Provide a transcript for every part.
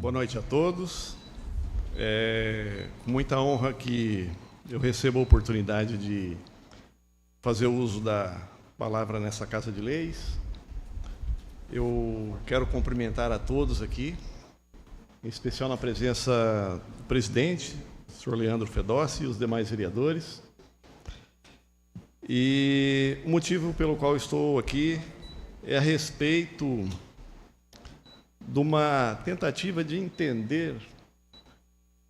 Boa noite a todos. Com muita honra que eu recebo a oportunidade de fazer uso da palavra nessa Casa de Leis. Eu quero cumprimentar a todos aqui, em especial na presença do presidente, o senhor Leandro Fedossi, e os demais vereadores. E o motivo pelo qual estou aqui é a respeito de uma tentativa de entender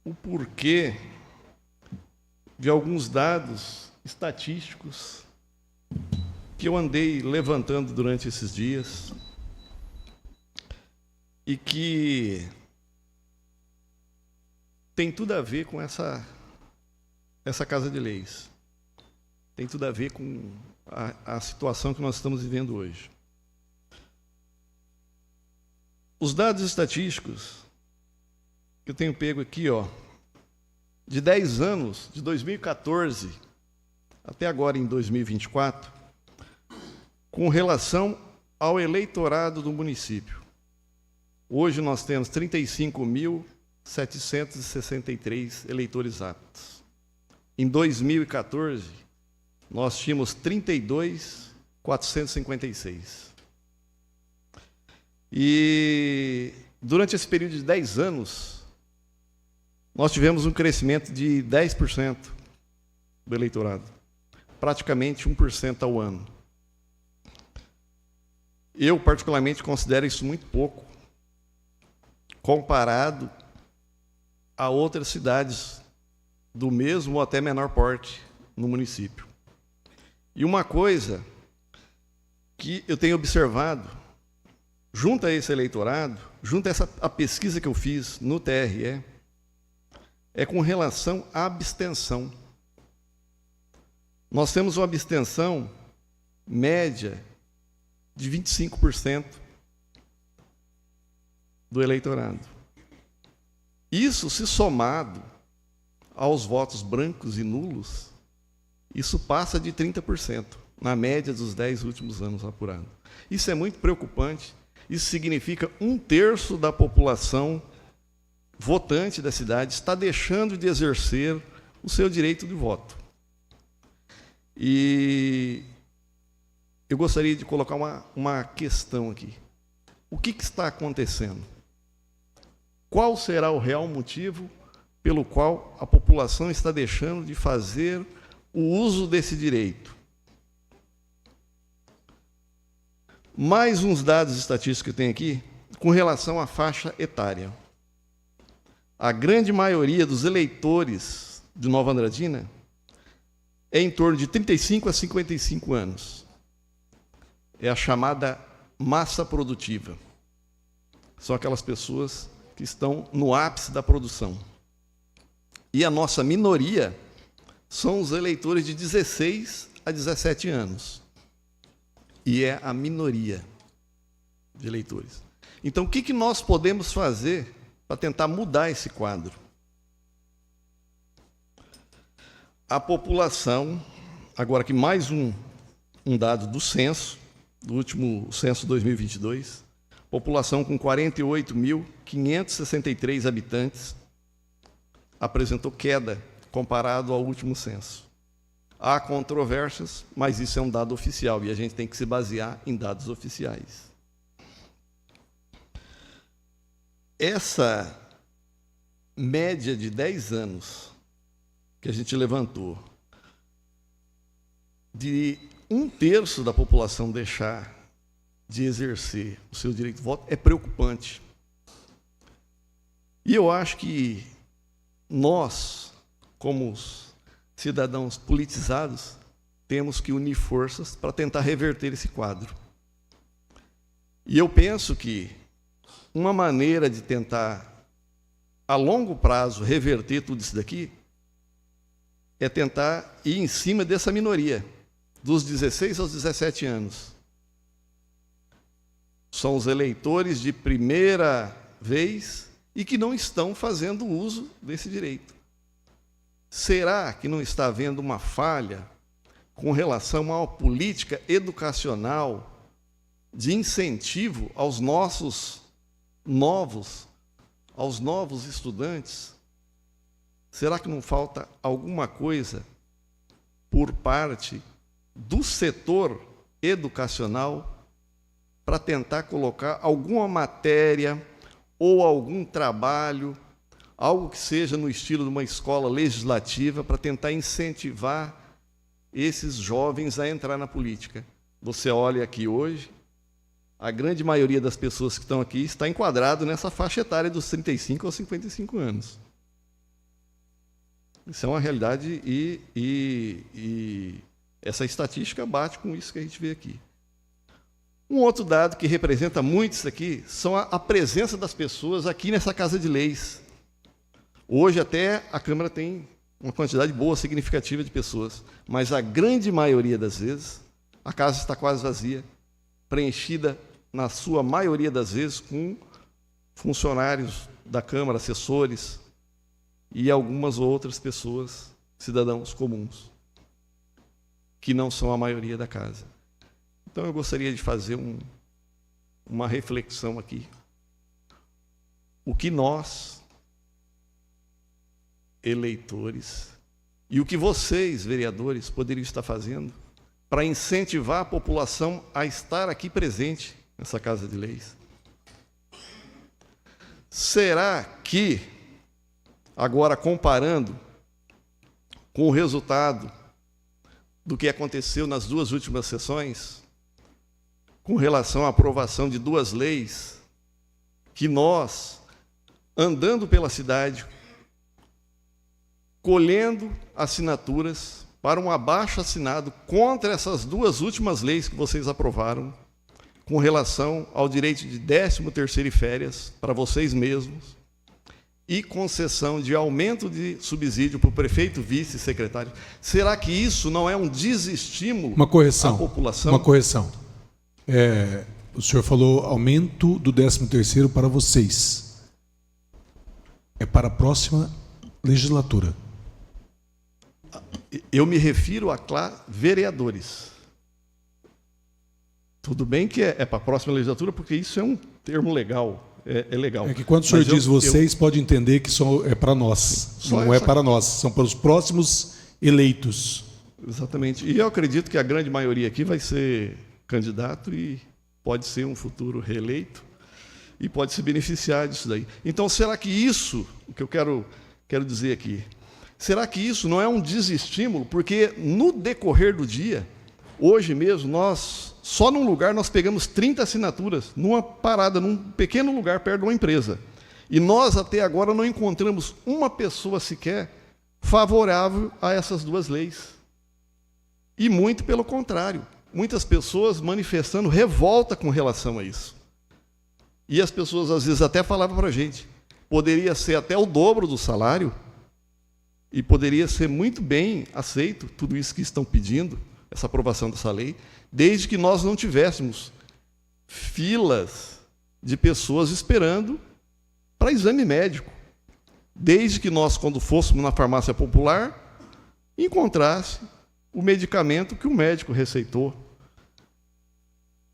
o porquê de alguns dados estatísticos que eu andei levantando durante esses dias e que tem tudo a ver com essa Casa de Leis. Tem tudo a ver com a situação que nós estamos vivendo hoje. Os dados estatísticos que eu tenho pego aqui, de 10 anos, de 2014 até agora em 2024, com relação ao eleitorado do município. Hoje nós temos 35.763 eleitores aptos. Em 2014, nós tínhamos 32.456. E durante esse período de 10 anos, nós tivemos um crescimento de 10% do eleitorado, praticamente 1% ao ano. Eu, particularmente, considero isso muito pouco, comparado a outras cidades do mesmo ou até menor porte no município. E uma coisa que eu tenho observado, junto a esse eleitorado, junto a a pesquisa que eu fiz no TRE, é com relação à abstenção. Nós temos uma abstenção média de 25% do eleitorado. Isso, se somado aos votos brancos e nulos, isso passa de 30%, na média dos 10 últimos anos apurado. Isso é muito preocupante. Isso significa 1/3 da população votante da cidade está deixando de exercer o seu direito de voto. E eu gostaria de colocar uma questão aqui. O que está acontecendo? Qual será o real motivo pelo qual a população está deixando de fazer o uso desse direito? Mais uns dados estatísticos que eu tenho aqui, com relação à faixa etária. A grande maioria dos eleitores de Nova Andradina é em torno de 35 a 55 anos. É a chamada massa produtiva. São aquelas pessoas que estão no ápice da produção. E a nossa minoria são os eleitores de 16 a 17 anos. E é a minoria de eleitores. Então, o que nós podemos fazer para tentar mudar esse quadro? A população, agora aqui mais um dado do censo, do último censo 2022, população com 48.563 habitantes, apresentou queda comparado ao último censo. Há controvérsias, mas isso é um dado oficial e a gente tem que se basear em dados oficiais. Essa média de 10 anos que a gente levantou, de 1/3 da população deixar de exercer o seu direito de voto, é preocupante. E eu acho que nós, como cidadãos politizados, temos que unir forças para tentar reverter esse quadro. E eu penso que uma maneira de tentar, a longo prazo, reverter tudo isso daqui é tentar ir em cima dessa minoria, dos 16 aos 17 anos. São os eleitores de primeira vez e que não estão fazendo uso desse direito. Será que não está havendo uma falha com relação a uma política educacional de incentivo aos nossos novos, aos novos estudantes, será que não falta alguma coisa por parte do setor educacional para tentar colocar alguma matéria ou algum trabalho, algo que seja no estilo de uma escola legislativa, para tentar incentivar esses jovens a entrar na política? Você olha aqui hoje, a grande maioria das pessoas que estão aqui está enquadrado nessa faixa etária dos 35 aos 55 anos. Isso é uma realidade e essa estatística bate com isso que a gente vê aqui. Um outro dado que representa muito isso aqui são a presença das pessoas aqui nessa Casa de Leis. Hoje até a Câmara tem uma quantidade boa, significativa de pessoas, mas a grande maioria das vezes a casa está quase vazia, preenchida na sua maioria das vezes com funcionários da Câmara, assessores e algumas outras pessoas, cidadãos comuns, que não são a maioria da casa. Então, eu gostaria de fazer uma reflexão aqui. O que nós, eleitores, e o que vocês, vereadores, poderiam estar fazendo para incentivar a população a estar aqui presente nessa Casa de Leis? Será que, agora comparando com o resultado do que aconteceu nas duas últimas sessões, com relação à aprovação de duas leis, que nós, andando pela cidade, colhendo assinaturas para um abaixo-assinado contra essas duas últimas leis que vocês aprovaram, com relação ao direito de 13º e férias para vocês mesmos, e concessão de aumento de subsídio para o prefeito, vice e secretário, será que isso não é um desestímulo à população? Uma correção. O senhor falou aumento do 13º para vocês. É para a próxima legislatura. Eu me refiro a vereadores. Tudo bem que é para a próxima legislatura, porque isso é um termo legal. É legal. É que quando o senhor diz vocês, pode entender que só é para nós. Não é para nós, são para os próximos eleitos. Exatamente. E eu acredito que a grande maioria aqui vai ser candidato e pode ser um futuro reeleito e pode se beneficiar disso daí. Então, será que isso, o que eu quero dizer aqui, será que isso não é um desestímulo? Porque no decorrer do dia, hoje mesmo, só num lugar nós pegamos 30 assinaturas, numa parada, num pequeno lugar perto de uma empresa. E nós até agora não encontramos uma pessoa sequer favorável a essas duas leis. E muito pelo contrário, muitas pessoas manifestando revolta com relação a isso. E as pessoas às vezes até falavam para a gente, poderia ser até o dobro do salário, e poderia ser muito bem aceito tudo isso que estão pedindo, essa aprovação dessa lei, desde que nós não tivéssemos filas de pessoas esperando para exame médico. Desde que nós, quando fôssemos na farmácia popular, encontrasse o medicamento que o médico receitou.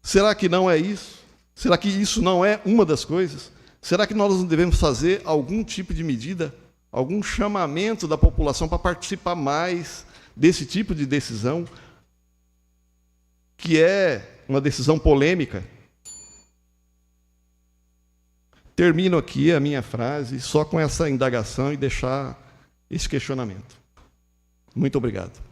Será que não é isso? Será que isso não é uma das coisas? Será que nós não devemos fazer algum tipo de medida, algum chamamento da população para participar mais desse tipo de decisão, que é uma decisão polêmica? Termino aqui a minha frase só com essa indagação e deixar esse questionamento. Muito obrigado.